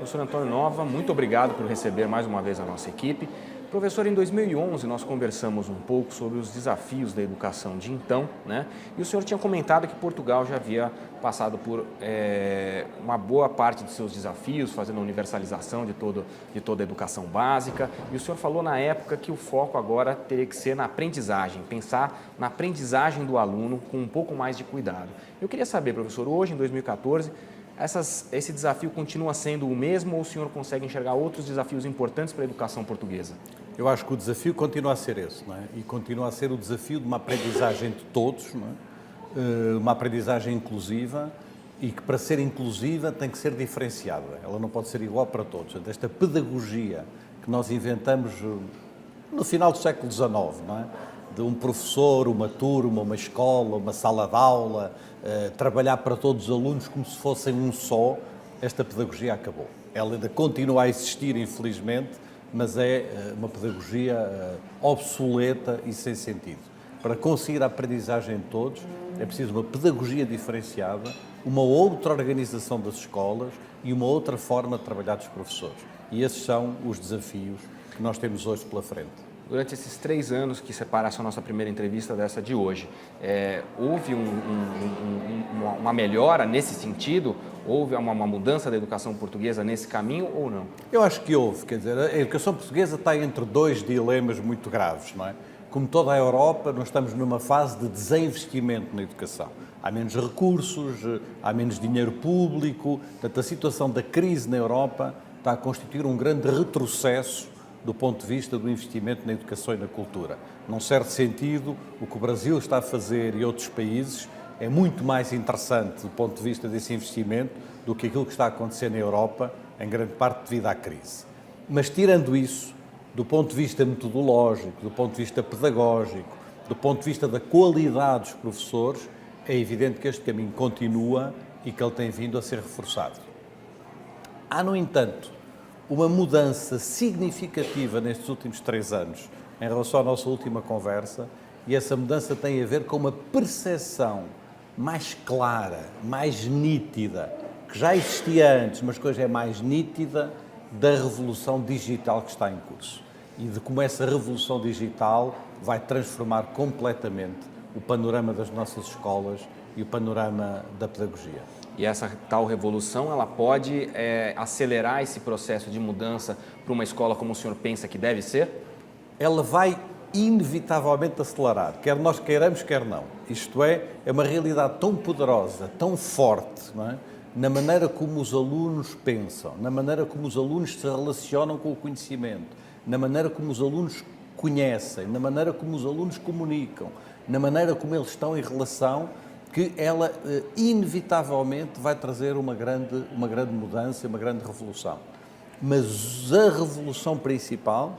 Professor Antônio Nova, muito obrigado por receber mais uma vez a nossa equipe. Professor, em 2011 nós conversamos um pouco sobre os desafios da educação de então, né? E o senhor tinha comentado que Portugal já havia passado por uma boa parte dos seus desafios, fazendo a universalização de toda a educação básica. E o senhor falou na época que o foco agora teria que ser na aprendizagem, pensar na aprendizagem do aluno com um pouco mais de cuidado. Eu queria saber, professor, hoje em 2014, esse desafio continua sendo o mesmo ou o senhor consegue enxergar outros desafios importantes para a educação portuguesa? Eu acho que o desafio continua a ser esse, não é? E continua a ser o desafio de uma aprendizagem de todos, não é? Uma aprendizagem inclusiva e que, para ser inclusiva, tem que ser diferenciada. Ela não pode ser igual para todos. Esta pedagogia que nós inventamos no final do século XIX, não é? De um professor, uma turma, uma escola, uma sala de aula, trabalhar para todos os alunos como se fossem um só, esta pedagogia acabou. Ela ainda continua a existir, infelizmente, mas é uma pedagogia obsoleta e sem sentido. Para conseguir a aprendizagem de todos, é preciso uma pedagogia diferenciada, uma outra organização das escolas e uma outra forma de trabalhar dos professores. E esses são os desafios que nós temos hoje pela frente. Durante esses 3 anos que separam essa nossa primeira entrevista dessa de hoje, houve uma melhora nesse sentido? Houve uma mudança da educação portuguesa nesse caminho ou não? Eu acho que houve, quer dizer, a educação portuguesa está entre dois dilemas muito graves, não é? Como toda a Europa, nós estamos numa fase de desinvestimento na educação. Há menos recursos, há menos dinheiro público, portanto a situação da crise na Europa está a constituir um grande retrocesso do ponto de vista do investimento na educação e na cultura. Num certo sentido, o que o Brasil está a fazer e outros países é muito mais interessante do ponto de vista desse investimento do que aquilo que está a acontecer na Europa, em grande parte devido à crise. Mas, tirando isso, do ponto de vista metodológico, do ponto de vista pedagógico, do ponto de vista da qualidade dos professores, é evidente que este caminho continua e que ele tem vindo a ser reforçado. Há, no entanto, uma mudança significativa nestes últimos 3 anos em relação à nossa última conversa, e essa mudança tem a ver com uma percepção mais clara, mais nítida, que já existia antes, mas que hoje é mais nítida, da revolução digital que está em curso e de como essa revolução digital vai transformar completamente o panorama das nossas escolas e o panorama da pedagogia. E essa tal revolução, ela pode acelerar esse processo de mudança para uma escola como o senhor pensa que deve ser? Ela vai inevitavelmente acelerar, quer nós queiramos, quer não. Isto é uma realidade tão poderosa, tão forte, não é? Na maneira como os alunos pensam, na maneira como os alunos se relacionam com o conhecimento, na maneira como os alunos conhecem, na maneira como os alunos comunicam, na maneira como eles estão em relação, que ela inevitavelmente vai trazer uma grande mudança, uma grande revolução. Mas a revolução principal,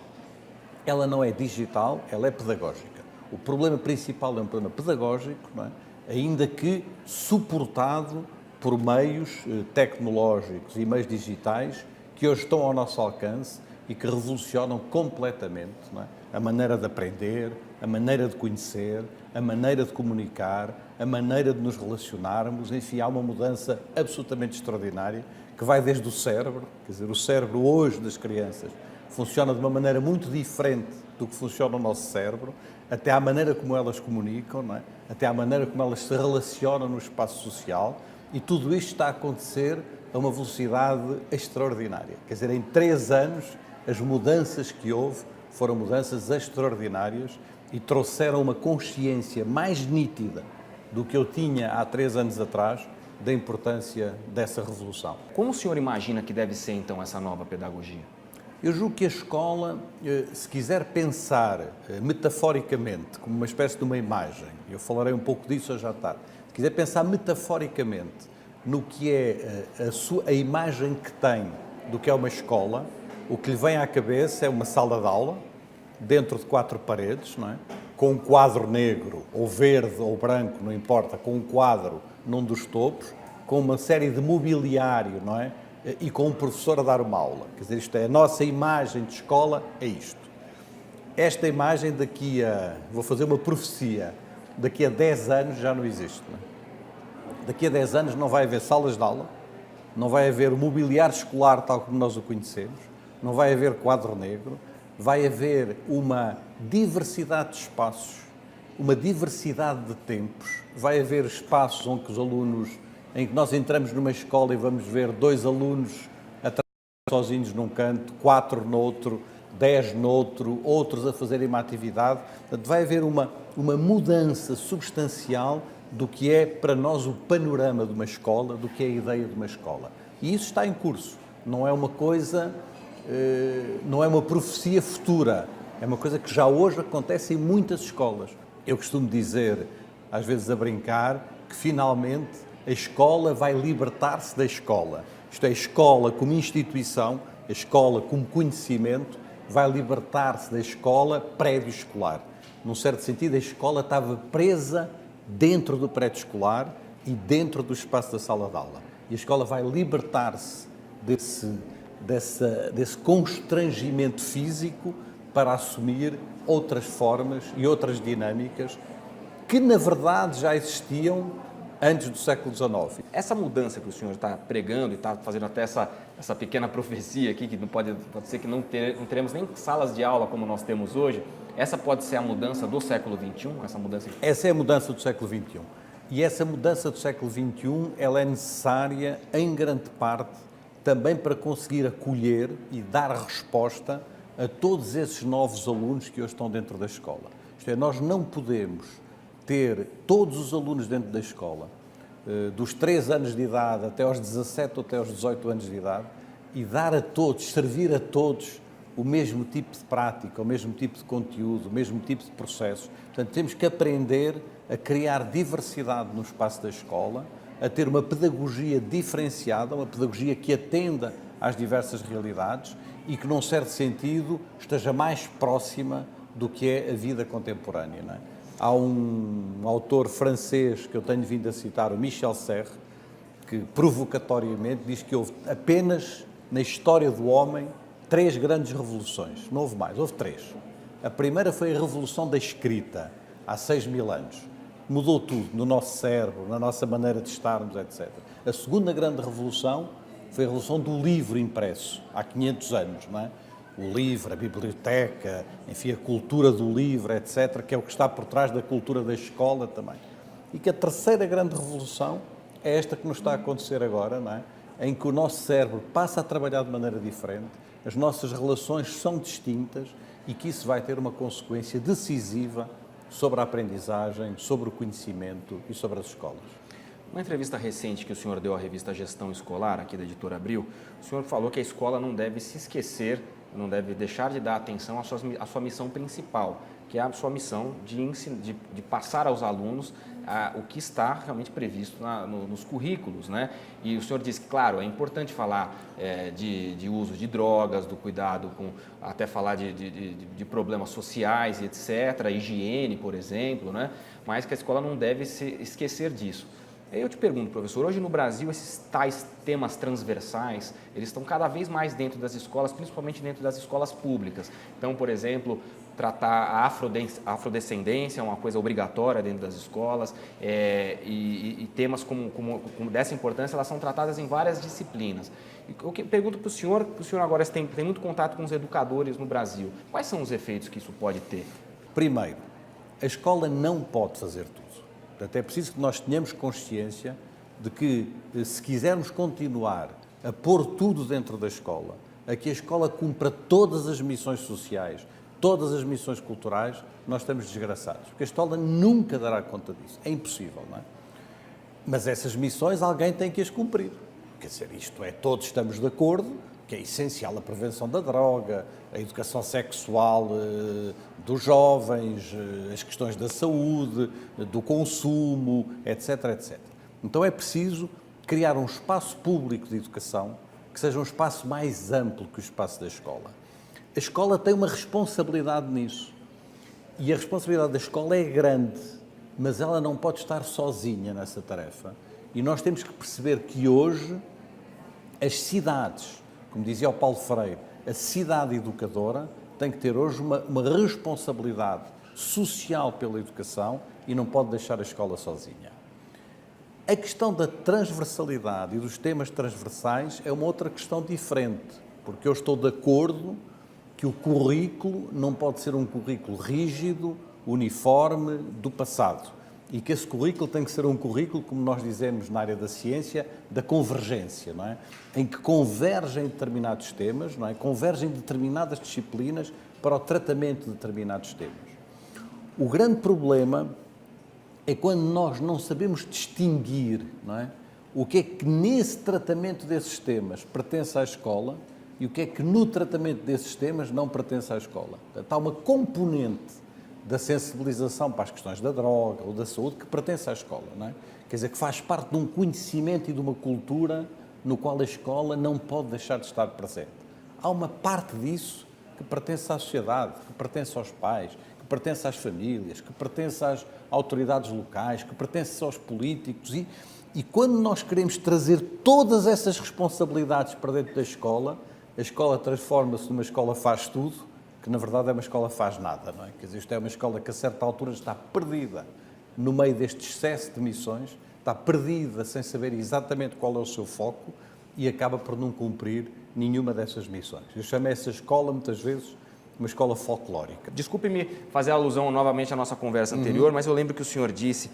ela não é digital, ela é pedagógica. O problema principal é um problema pedagógico, não é? Ainda que suportado por meios tecnológicos e meios digitais que hoje estão ao nosso alcance e que revolucionam completamente, não é? A maneira de aprender, a maneira de conhecer, a maneira de comunicar, a maneira de nos relacionarmos. Enfim, há uma mudança absolutamente extraordinária que vai desde o cérebro, quer dizer, o cérebro hoje das crianças funciona de uma maneira muito diferente do que funciona o nosso cérebro, até à maneira como elas comunicam, não é? Até à maneira como elas se relacionam no espaço social, e tudo isto está a acontecer a uma velocidade extraordinária. Quer dizer, em 3 anos, as mudanças que houve foram mudanças extraordinárias e trouxeram uma consciência mais nítida do que eu tinha há 3 anos atrás da importância dessa revolução. Como o senhor imagina que deve ser, então, essa nova pedagogia? Eu julgo que a escola, se quiser pensar metaforicamente, como uma espécie de uma imagem, eu falarei um pouco disso hoje à tarde, se quiser pensar metaforicamente no que é a imagem que tem do que é uma escola, o que lhe vem à cabeça é uma sala de aula, dentro de 4 paredes, não é? Com um quadro negro, ou verde, ou branco, não importa, com um quadro num dos topos, com uma série de mobiliário, não é? E com um professor a dar uma aula. Quer dizer, isto é a nossa imagem de escola, é isto. Esta imagem vou fazer uma profecia, daqui a 10 anos já não existe. Não é? Daqui a 10 anos não vai haver salas de aula, não vai haver o mobiliário escolar tal como nós o conhecemos, não vai haver quadro negro, vai haver uma diversidade de espaços, uma diversidade de tempos, vai haver espaços onde os alunos, em que nós entramos numa escola e vamos ver 2 alunos sozinhos num canto, 4 noutro, 10 noutro, outros a fazerem uma atividade. Portanto, vai haver uma mudança substancial do que é para nós o panorama de uma escola, do que é a ideia de uma escola. E isso está em curso. Não é uma coisa, não é uma profecia futura. É uma coisa que já hoje acontece em muitas escolas. Eu costumo dizer, às vezes a brincar, que finalmente a escola vai libertar-se da escola. Isto é, a escola como instituição, a escola como conhecimento, vai libertar-se da escola prédio-escolar. Num certo sentido, a escola estava presa dentro do prédio-escolar e dentro do espaço da sala de aula. E a escola vai libertar-se desse constrangimento físico para assumir outras formas e outras dinâmicas que, na verdade, já existiam antes do século XIX. Essa mudança que o senhor está pregando e está fazendo até essa pequena profecia aqui, que pode ser que não teremos nem salas de aula como nós temos hoje, essa pode ser a mudança do século XXI? Essa é a mudança do século XXI. E essa mudança do século XXI, ela é necessária, em grande parte, também para conseguir acolher e dar resposta a todos esses novos alunos que hoje estão dentro da escola. Isto é, nós não podemos ter todos os alunos dentro da escola, dos 3 anos de idade até aos 17 ou até aos 18 anos de idade, e dar a todos, servir a todos o mesmo tipo de prática, o mesmo tipo de conteúdo, o mesmo tipo de processo. Portanto, temos que aprender a criar diversidade no espaço da escola, a ter uma pedagogia diferenciada, uma pedagogia que atenda às diversas realidades e que, num certo sentido, esteja mais próxima do que é a vida contemporânea, não é? Há um autor francês que eu tenho vindo a citar, o Michel Serres, que provocatoriamente diz que houve apenas na história do homem 3 grandes revoluções. Não houve mais, houve 3. A primeira foi a revolução da escrita, há 6.000 anos. Mudou tudo no nosso cérebro, na nossa maneira de estarmos, etc. A segunda grande revolução foi a revolução do livro impresso, há 500 anos, não é? O livro, a biblioteca, enfim, a cultura do livro, etc., que é o que está por trás da cultura da escola também. E que a terceira grande revolução é esta que nos está a acontecer agora, não é? Em que o nosso cérebro passa a trabalhar de maneira diferente, as nossas relações são distintas e que isso vai ter uma consequência decisiva sobre a aprendizagem, sobre o conhecimento e sobre as escolas. Numa entrevista recente que o senhor deu à revista Gestão Escolar, aqui da Editora Abril, o senhor falou que a escola não deve se esquecer, não deve deixar de dar atenção à sua missão principal, que é a sua missão de passar aos alunos o que está realmente previsto nos currículos, né? E o senhor disse que, claro, é importante falar de uso de drogas, do cuidado com, até falar de problemas sociais e etc., higiene, por exemplo, né? Mas que a escola não deve se esquecer disso. Aí eu te pergunto, professor, hoje no Brasil esses tais temas transversais, eles estão cada vez mais dentro das escolas, principalmente dentro das escolas públicas. Então, por exemplo, tratar a afrodescendência é uma coisa obrigatória dentro das escolas, e temas como dessa importância, elas são tratadas em várias disciplinas. Eu pergunto para o senhor agora tem muito contato com os educadores no Brasil, quais são os efeitos que isso pode ter? Primeiro, a escola não pode fazer tudo. Portanto, é preciso que nós tenhamos consciência de que, se quisermos continuar a pôr tudo dentro da escola, a que a escola cumpra todas as missões sociais, todas as missões culturais, nós estamos desgraçados. Porque a escola nunca dará conta disso. É impossível, não é? Mas essas missões alguém tem que as cumprir. Quer dizer, isto é, todos estamos de acordo que é essencial a prevenção da droga, a educação sexual dos jovens, as questões da saúde, do consumo, etc., etc. Então é preciso criar um espaço público de educação que seja um espaço mais amplo que o espaço da escola. A escola tem uma responsabilidade nisso. E a responsabilidade da escola é grande, mas ela não pode estar sozinha nessa tarefa. E nós temos que perceber que hoje as cidades, como dizia o Paulo Freire, a cidade educadora tem que ter hoje uma responsabilidade social pela educação e não pode deixar a escola sozinha. A questão da transversalidade e dos temas transversais é uma outra questão diferente, porque eu estou de acordo que o currículo não pode ser um currículo rígido, uniforme, do passado. E que esse currículo tem que ser um currículo, como nós dizemos na área da ciência, da convergência, não é? Em que convergem determinados temas, não é? Convergem determinadas disciplinas para o tratamento de determinados temas. O grande problema é quando nós não sabemos distinguir, não é? O que é que nesse tratamento desses temas pertence à escola e o que é que no tratamento desses temas não pertence à escola. Portanto, há uma componente da sensibilização para as questões da droga ou da saúde que pertence à escola, não é? Quer dizer, que faz parte de um conhecimento e de uma cultura no qual a escola não pode deixar de estar presente. Há uma parte disso que pertence à sociedade, que pertence aos pais, que pertence às famílias, que pertence às autoridades locais, que pertence aos políticos e quando nós queremos trazer todas essas responsabilidades para dentro da escola, a escola transforma-se numa escola faz tudo, que na verdade é uma escola faz nada, não é? Quer dizer, isto é uma escola que a certa altura está perdida no meio deste excesso de missões, está perdida sem saber exatamente qual é o seu foco e acaba por não cumprir nenhuma dessas missões. Eu chamo essa escola, muitas vezes, uma escola folclórica. Desculpe-me fazer alusão novamente à nossa conversa anterior, mas eu lembro que o senhor disse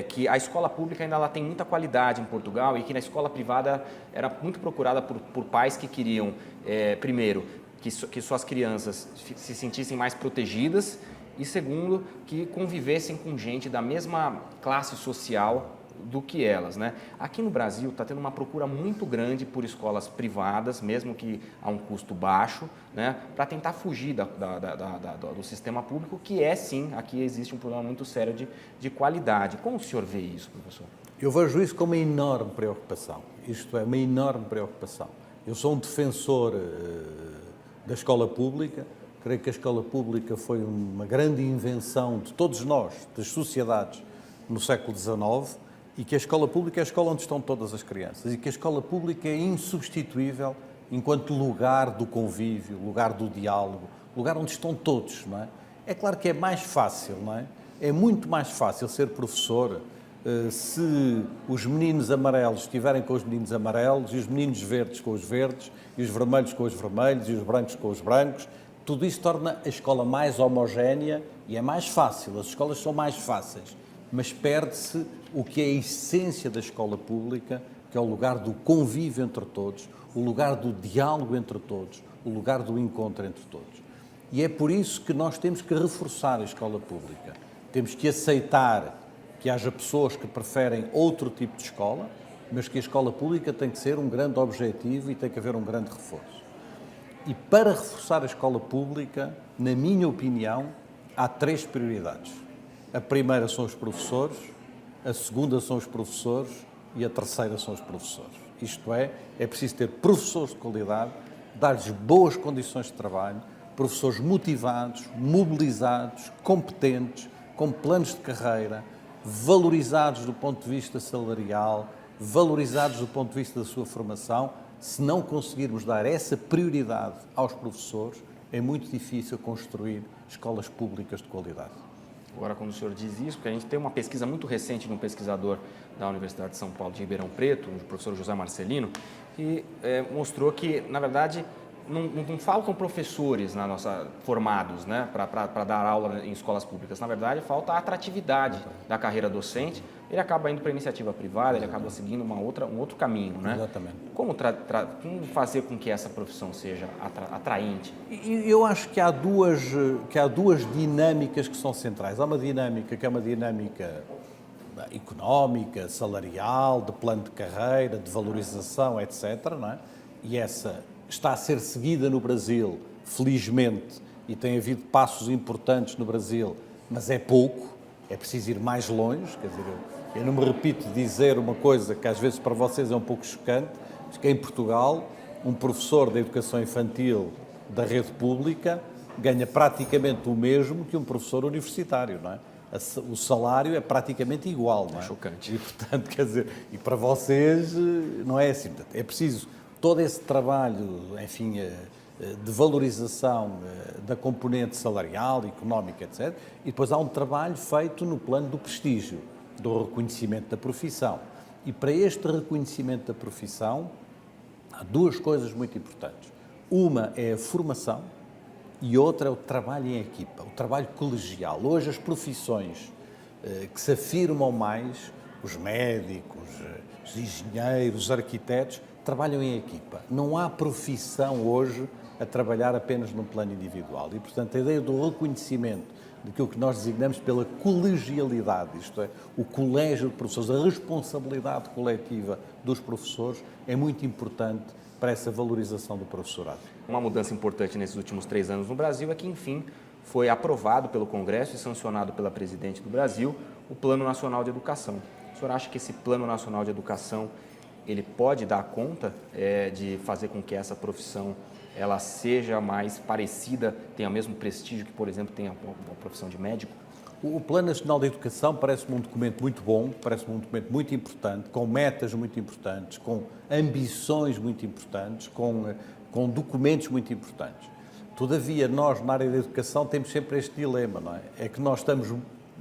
que a escola pública ainda ela tem muita qualidade em Portugal e que na escola privada era muito procurada por pais que queriam, primeiro, que suas crianças se sentissem mais protegidas e, segundo, que convivessem com gente da mesma classe social do que elas, né? Aqui no Brasil está tendo uma procura muito grande por escolas privadas, mesmo que a um custo baixo, né? Para tentar fugir do sistema público, que é sim, aqui existe um problema muito sério de qualidade. Como o senhor vê isso, professor? Eu vejo isso como uma enorme preocupação. Isto é, uma enorme preocupação. Eu sou um defensor da escola pública. Creio que a escola pública foi uma grande invenção de todos nós, das sociedades, no século XIX, e que a escola pública é a escola onde estão todas as crianças, e que a escola pública é insubstituível enquanto lugar do convívio, lugar do diálogo, lugar onde estão todos, não é? É claro que é mais fácil, não é? É muito mais fácil ser professor se os meninos amarelos estiverem com os meninos amarelos, e os meninos verdes com os verdes, e os vermelhos com os vermelhos, e os brancos com os brancos. Tudo isso torna a escola mais homogénea e é mais fácil, as escolas são mais fáceis, mas perde-se o que é a essência da escola pública, que é o lugar do convívio entre todos, o lugar do diálogo entre todos, o lugar do encontro entre todos. E é por isso que nós temos que reforçar a escola pública. Temos que aceitar que haja pessoas que preferem outro tipo de escola, mas que a escola pública tem que ser um grande objetivo e tem que haver um grande reforço. E para reforçar a escola pública, na minha opinião, há 3 prioridades. A primeira são os professores, a segunda são os professores e a terceira são os professores. Isto é preciso ter professores de qualidade, dar-lhes boas condições de trabalho, professores motivados, mobilizados, competentes, com planos de carreira, valorizados do ponto de vista salarial, valorizados do ponto de vista da sua formação. Se não conseguirmos dar essa prioridade aos professores, é muito difícil construir escolas públicas de qualidade. Agora, quando o senhor diz isso, porque a gente tem uma pesquisa muito recente de um pesquisador da Universidade de São Paulo, de Ribeirão Preto, o professor José Marcelino, que mostrou que, na verdade, não faltam professores formados, né, para dar aula em escolas públicas. Na verdade, falta a atratividade da carreira docente. Ele acaba indo para a iniciativa privada, ele acaba seguindo um outro caminho, né? Exatamente. Como fazer com que essa profissão seja atraente? Eu acho que há duas dinâmicas que são centrais. Há uma dinâmica que é uma dinâmica económica, salarial, de plano de carreira, de valorização, etc., não é? E essa está a ser seguida no Brasil, felizmente, e tem havido passos importantes no Brasil, mas é pouco, é preciso ir mais longe. Quer dizer, eu não me repito de dizer uma coisa que às vezes para vocês é um pouco chocante, mas que em Portugal, um professor de educação infantil da rede pública ganha praticamente o mesmo que um professor universitário, não é? O salário é praticamente igual, não é? É chocante. E, portanto, quer dizer, e para vocês não é assim. Portanto, é preciso todo esse trabalho, enfim, de valorização da componente salarial, económica, etc. E depois há um trabalho feito no plano do prestígio. do reconhecimento da profissão. E para este reconhecimento da profissão, há duas coisas muito importantes. Uma é a formação e outra é o trabalho em equipa, o trabalho colegial. Hoje as profissões que se afirmam mais, os médicos, os engenheiros, os arquitetos, trabalham em equipa. Não há profissão hoje a trabalhar apenas num plano individual. E, portanto, a ideia do reconhecimento daquilo que nós designamos pela colegialidade, isto é, o colégio de professores, a responsabilidade coletiva dos professores, é muito importante para essa valorização do professorado. Uma mudança importante nesses últimos 3 anos no Brasil é que, enfim, foi aprovado pelo Congresso e sancionado pela Presidente do Brasil o Plano Nacional de Educação. O senhor acha que esse Plano Nacional de Educação ele pode dar conta de fazer com que essa profissão ela seja mais parecida, tenha o mesmo prestígio que, por exemplo, tem a profissão de médico? O Plano Nacional de Educação parece-me um documento muito bom, parece-me um documento muito importante, com metas muito importantes, com ambições muito importantes, com documentos muito importantes. Todavia, nós, na área da educação, temos sempre este dilema, não é? É que nós estamos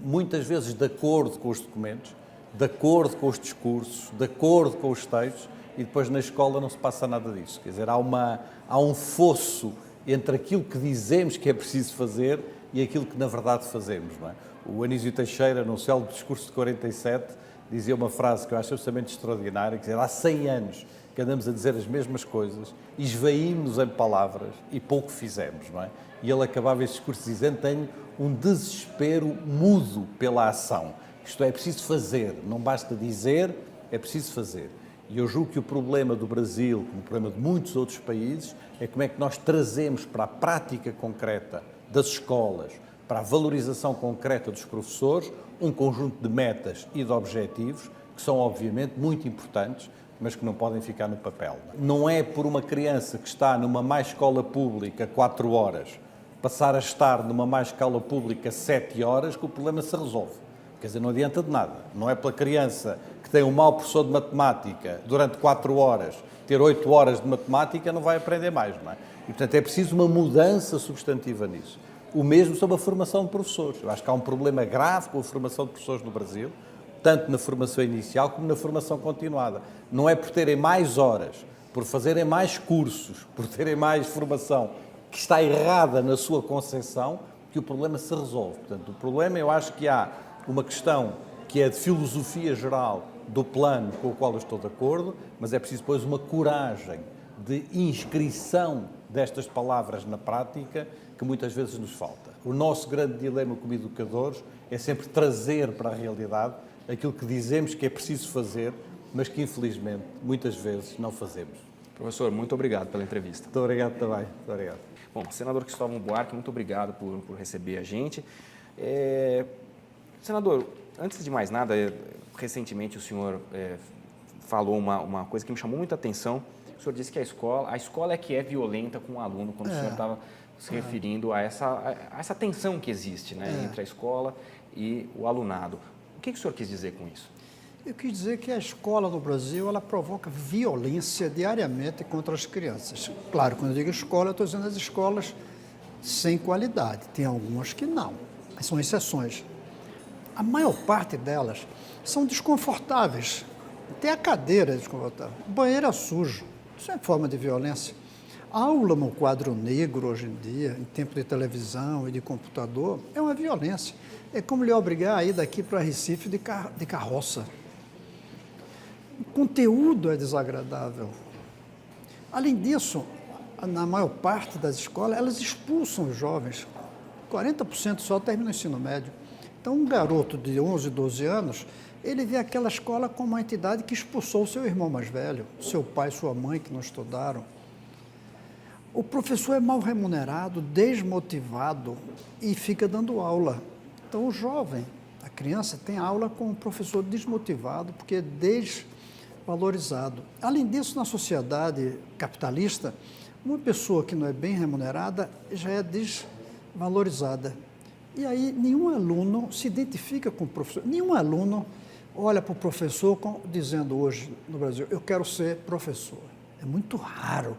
muitas vezes de acordo com os documentos, de acordo com os discursos, de acordo com os textos, e depois na escola não se passa nada disso. Quer dizer, há um fosso entre aquilo que dizemos que é preciso fazer e aquilo que na verdade fazemos, não é? O Anísio Teixeira, no célebre discurso de 47, dizia uma frase que eu acho absolutamente extraordinária, quer dizer, há 100 anos que andamos a dizer as mesmas coisas, esvaímos-nos em palavras e pouco fizemos, não é? E ele acabava esse discurso dizendo: tenho um desespero mudo pela ação. Isto é preciso fazer, não basta dizer, é preciso fazer. E eu julgo que o problema do Brasil, como o problema de muitos outros países, é como é que nós trazemos para a prática concreta das escolas, para a valorização concreta dos professores, um conjunto de metas e de objetivos que são, obviamente, muito importantes, mas que não podem ficar no papel. Não é por uma criança que está numa má escola pública 4 horas passar a estar numa má escola pública 7 horas que o problema se resolve. Quer dizer, não adianta de nada. Não é pela criança que tem um mau professor de matemática durante 4 horas, ter 8 horas de matemática, não vai aprender mais, não é? E, portanto, é preciso uma mudança substantiva nisso. O mesmo sobre a formação de professores. Eu acho que há um problema grave com a formação de professores no Brasil, tanto na formação inicial como na formação continuada. Não é por terem mais horas, por fazerem mais cursos, por terem mais formação, que está errada na sua concepção, que o problema se resolve. Portanto, o problema, eu acho que há uma questão que é de filosofia geral do plano com o qual eu estou de acordo, mas é preciso depois uma coragem de inscrição destas palavras na prática que muitas vezes nos falta. O nosso grande dilema como educadores é sempre trazer para a realidade aquilo que dizemos que é preciso fazer, mas que infelizmente muitas vezes não fazemos. Professor, muito obrigado pela entrevista. Muito obrigado também. Muito obrigado. Bom, senador Cristóvão Buarque, muito obrigado por receber a gente. Senador, antes de mais nada, recentemente o senhor falou uma coisa que me chamou muita atenção. O senhor disse que a escola é que é violenta com o aluno, quando o senhor estava se referindo a essa tensão que existe, né, entre a escola e o alunado. O que o senhor quis dizer com isso? Eu quis dizer que a escola no Brasil, ela provoca violência diariamente contra as crianças. Claro, quando eu digo escola, eu estou dizendo as escolas sem qualidade. Tem algumas que não, mas são exceções. A maior parte delas são desconfortáveis. Até a cadeira é desconfortável. O banheiro é sujo. Isso é forma de violência. A aula no quadro negro, hoje em dia, em tempo de televisão e de computador, é uma violência. É como lhe obrigar a ir daqui para Recife de carroça. O conteúdo é desagradável. Além disso, na maior parte das escolas, elas expulsam os jovens. 40% só terminam o ensino médio. Então, um garoto de 11, 12 anos, ele vê aquela escola como uma entidade que expulsou o seu irmão mais velho, seu pai, sua mãe, que não estudaram. O professor é mal remunerado, desmotivado e fica dando aula. Então, o jovem, a criança, tem aula com o professor desmotivado, porque é desvalorizado. Além disso, na sociedade capitalista, uma pessoa que não é bem remunerada já é desvalorizada. E aí, nenhum aluno se identifica com o professor. Nenhum aluno olha para o professor dizendo hoje no Brasil, eu quero ser professor. É muito raro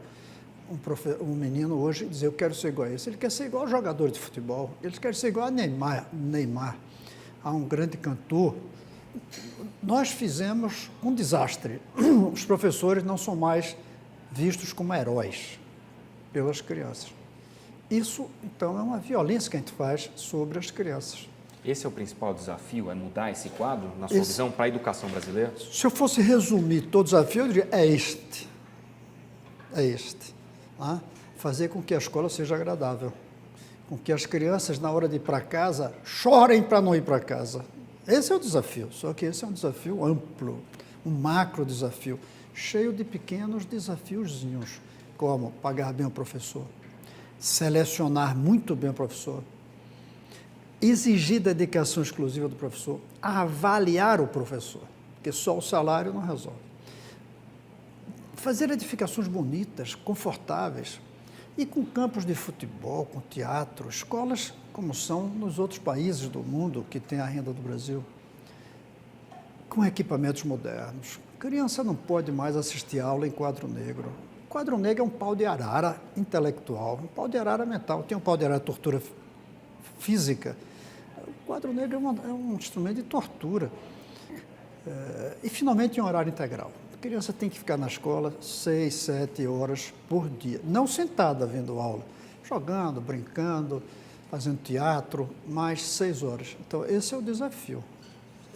um menino hoje dizer, eu quero ser igual a esse. Ele quer ser igual ao jogador de futebol, ele quer ser igual a Neymar. Há um grande cantor nós fizemos um desastre. Os professores não são mais vistos como heróis pelas crianças. Isso, então, é uma violência que a gente faz sobre as crianças. Esse é o principal desafio, é mudar esse quadro, na sua visão, para a educação brasileira? Se eu fosse resumir todo o desafio, eu diria, é este. Tá? Fazer com que a escola seja agradável. Com que as crianças, na hora de ir para casa, chorem para não ir para casa. Esse é o desafio, só que esse é um desafio amplo, um macro desafio, cheio de pequenos desafiozinhos, como pagar bem o professor, selecionar muito bem o professor, exigir dedicação exclusiva do professor, avaliar o professor, porque só o salário não resolve. Fazer edificações bonitas, confortáveis, e com campos de futebol, com teatro, escolas como são nos outros países do mundo que têm a renda do Brasil, com equipamentos modernos. A criança não pode mais assistir aula em quadro negro. O quadro negro é um pau de arara intelectual, um pau de arara mental. Tem um pau de arara de tortura física. O quadro negro é um instrumento de tortura. E, finalmente, um horário integral. A criança tem que ficar na escola 6, 7 horas por dia. Não sentada vendo aula, jogando, brincando, fazendo teatro, mais 6 horas. Então, esse é o desafio.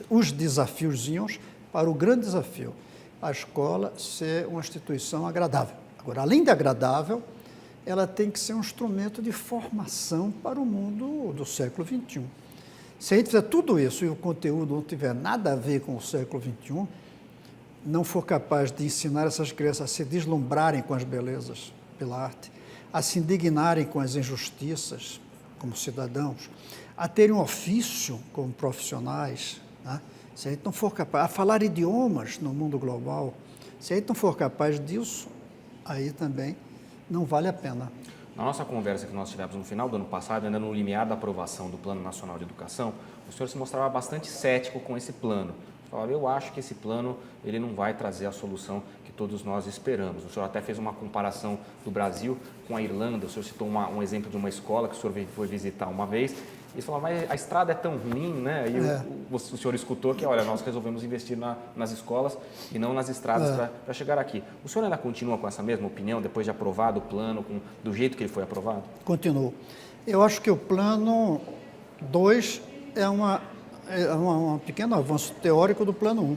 Os desafiozinhos para o grande desafio, a escola ser uma instituição agradável. Agora, além de agradável, ela tem que ser um instrumento de formação para o mundo do século XXI. Se a gente fizer tudo isso e o conteúdo não tiver nada a ver com o século XXI, não for capaz de ensinar essas crianças a se deslumbrarem com as belezas pela arte, a se indignarem com as injustiças como cidadãos, a terem um ofício como profissionais, né? Se a gente não for capaz, a falar idiomas no mundo global, se a gente não for capaz disso, aí também não vale a pena. Na nossa conversa que nós tivemos no final do ano passado, ainda no limiar da aprovação do Plano Nacional de Educação, o senhor se mostrava bastante cético com esse plano. Falava, eu acho que esse plano ele não vai trazer a solução que todos nós esperamos. O senhor até fez uma comparação do Brasil com a Irlanda. O senhor citou um exemplo de uma escola que o senhor foi visitar uma vez. E falou, mas a estrada é tão ruim, né? E o senhor escutou que, olha, nós resolvemos investir nas escolas e não nas estradas para chegar aqui. O senhor ainda continua com essa mesma opinião, depois de aprovado o plano, do jeito que ele foi aprovado? Continuo. Eu acho que o plano 2 é um pequeno avanço teórico do plano 1.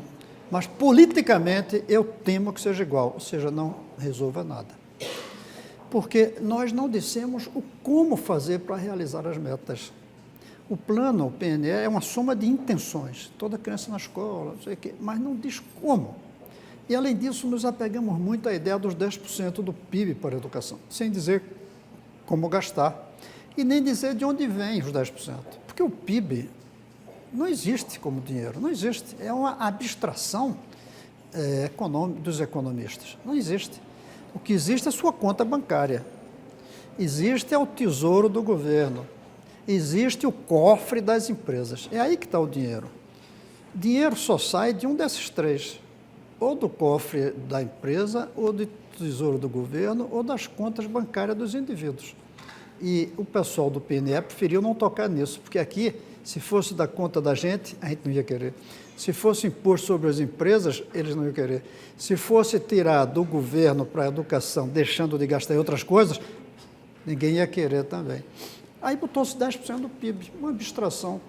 Mas, politicamente, eu temo que seja igual, ou seja, não resolva nada. Porque nós não dissemos o como fazer para realizar as metas. O plano, o PNE, é uma soma de intenções. Toda criança na escola, não sei o quê, mas não diz como. E, além disso, nos apegamos muito à ideia dos 10% do PIB para a educação, sem dizer como gastar e nem dizer de onde vem os 10%. Porque o PIB não existe como dinheiro, não existe. É uma abstração dos economistas. Não existe. O que existe é a sua conta bancária. Existe o tesouro do governo. Existe o cofre das empresas. É aí que está o dinheiro. Dinheiro só sai de um desses três. Ou do cofre da empresa, ou do tesouro do governo, ou das contas bancárias dos indivíduos. E o pessoal do PNE preferiu não tocar nisso, porque aqui, se fosse da conta da gente, a gente não ia querer. Se fosse imposto sobre as empresas, eles não iam querer. Se fosse tirar do governo para a educação, deixando de gastar em outras coisas, ninguém ia querer também. Aí botou-se 10% do PIB, uma abstração,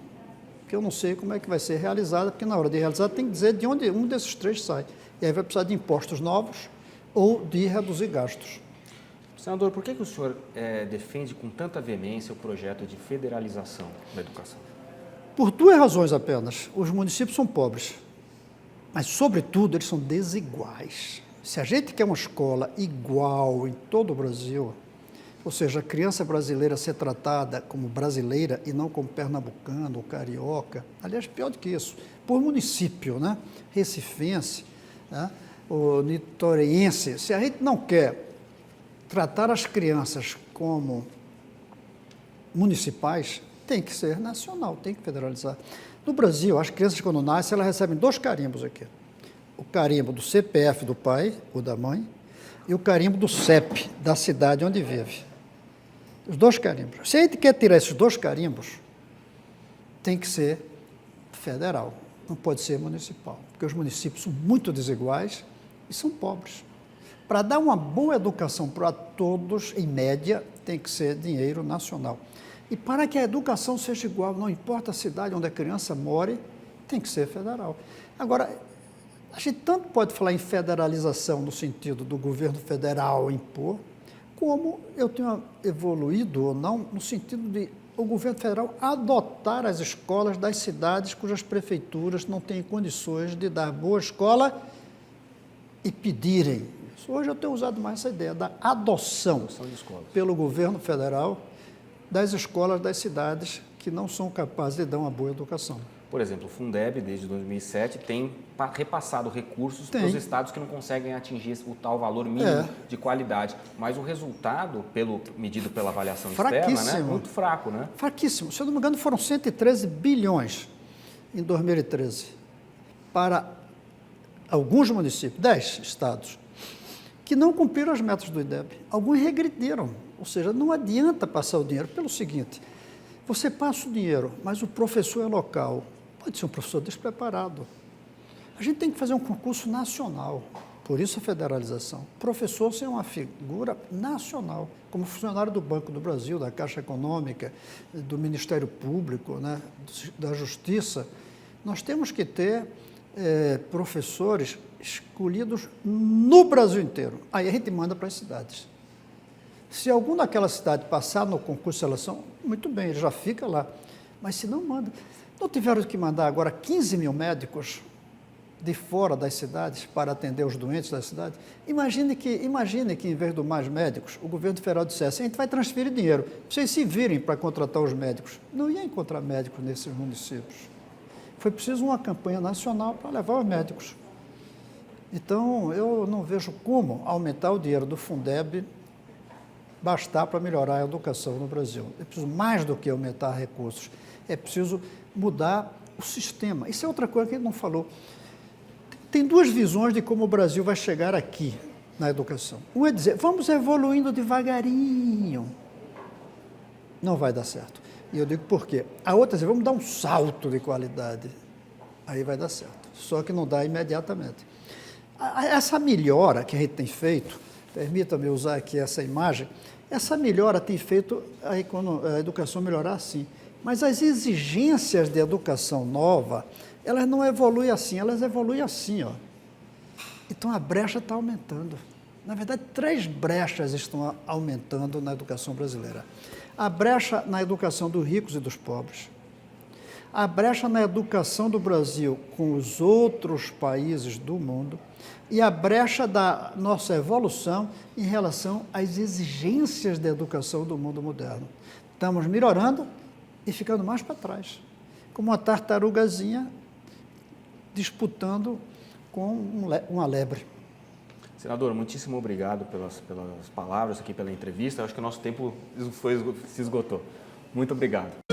que eu não sei como é que vai ser realizada, porque na hora de realizar tem que dizer de onde um desses três sai. E aí vai precisar de impostos novos ou de reduzir gastos. Senador, por que o senhor defende com tanta veemência o projeto de federalização da educação? Por duas razões apenas. Os municípios são pobres, mas, sobretudo, eles são desiguais. Se a gente quer uma escola igual em todo o Brasil, ou seja, a criança brasileira ser tratada como brasileira e não como pernambucano ou carioca, aliás, pior do que isso, por município, né? Recifense, né? O nitoreense, se a gente não quer tratar as crianças como municipais, tem que ser nacional, tem que federalizar. No Brasil, as crianças quando nascem, elas recebem 2 carimbos aqui. O carimbo do CPF do pai ou da mãe e o carimbo do CEP, da cidade onde vive. Os 2 carimbos. Se a gente quer tirar esses 2 carimbos, tem que ser federal. não pode ser municipal, porque os municípios são muito desiguais e são pobres. Para dar uma boa educação para todos, em média, tem que ser dinheiro nacional. E para que a educação seja igual, não importa a cidade onde a criança more, tem que ser federal. Agora, a gente tanto pode falar em federalização no sentido do governo federal impor, como eu tenho evoluído ou não no sentido de o governo federal adotar as escolas das cidades cujas prefeituras não têm condições de dar boa escola e pedirem isso. Hoje eu tenho usado mais essa ideia da adoção pelo governo federal das escolas das cidades que não são capazes de dar uma boa educação. Por exemplo, o Fundeb, desde 2007, tem repassado recursos para os estados que não conseguem atingir o tal valor mínimo de qualidade. Mas o resultado, medido pela avaliação externa, né, é muito fraco, né? Fraquíssimo. Se eu não me engano, foram 113 bilhões em 2013 para alguns municípios, 10 estados, que não cumpriram as metas do IDEB. Alguns regrediram. Ou seja, não adianta passar o dinheiro. Pelo seguinte, você passa o dinheiro, mas o professor é local. Pode ser um professor despreparado. A gente tem que fazer um concurso nacional, por isso a federalização. O professor ser uma figura nacional, como funcionário do Banco do Brasil, da Caixa Econômica, do Ministério Público, né, da Justiça. Nós temos que ter professores escolhidos no Brasil inteiro. Aí a gente manda para as cidades. Se algum daquela cidade passar no concurso de seleção, muito bem, ele já fica lá. Mas se não manda... Não tiveram que mandar agora 15 mil médicos de fora das cidades para atender os doentes das cidades? Imagine que em vez de mais médicos, o governo federal dissesse, a gente vai transferir dinheiro, vocês se virem para contratar os médicos. Não ia encontrar médicos nesses municípios. Foi preciso uma campanha nacional para levar os médicos. Então, eu não vejo como aumentar o dinheiro do Fundeb bastar para melhorar a educação no Brasil. É preciso mais do que aumentar recursos. É preciso mudar o sistema. Isso é outra coisa que a gente não falou. Tem duas visões de como o Brasil vai chegar aqui na educação. Uma é dizer, vamos evoluindo devagarinho. Não vai dar certo. E eu digo por quê? A outra é dizer, vamos dar um salto de qualidade. Aí vai dar certo. Só que não dá imediatamente. Essa melhora que a gente tem feito, permita-me usar aqui essa imagem, essa melhora tem feito a educação melhorar sim. Mas as exigências de educação nova, elas não evoluem assim, elas evoluem assim, ó. Então a brecha está aumentando. Na verdade, 3 brechas estão aumentando na educação brasileira. A brecha na educação dos ricos e dos pobres. A brecha na educação do Brasil com os outros países do mundo. E a brecha da nossa evolução em relação às exigências da educação do mundo moderno. Estamos melhorando e ficando mais para trás, como uma tartarugazinha disputando com uma lebre. Senador, muitíssimo obrigado pelas palavras aqui, pela entrevista. Eu acho que o nosso tempo se esgotou. Muito obrigado.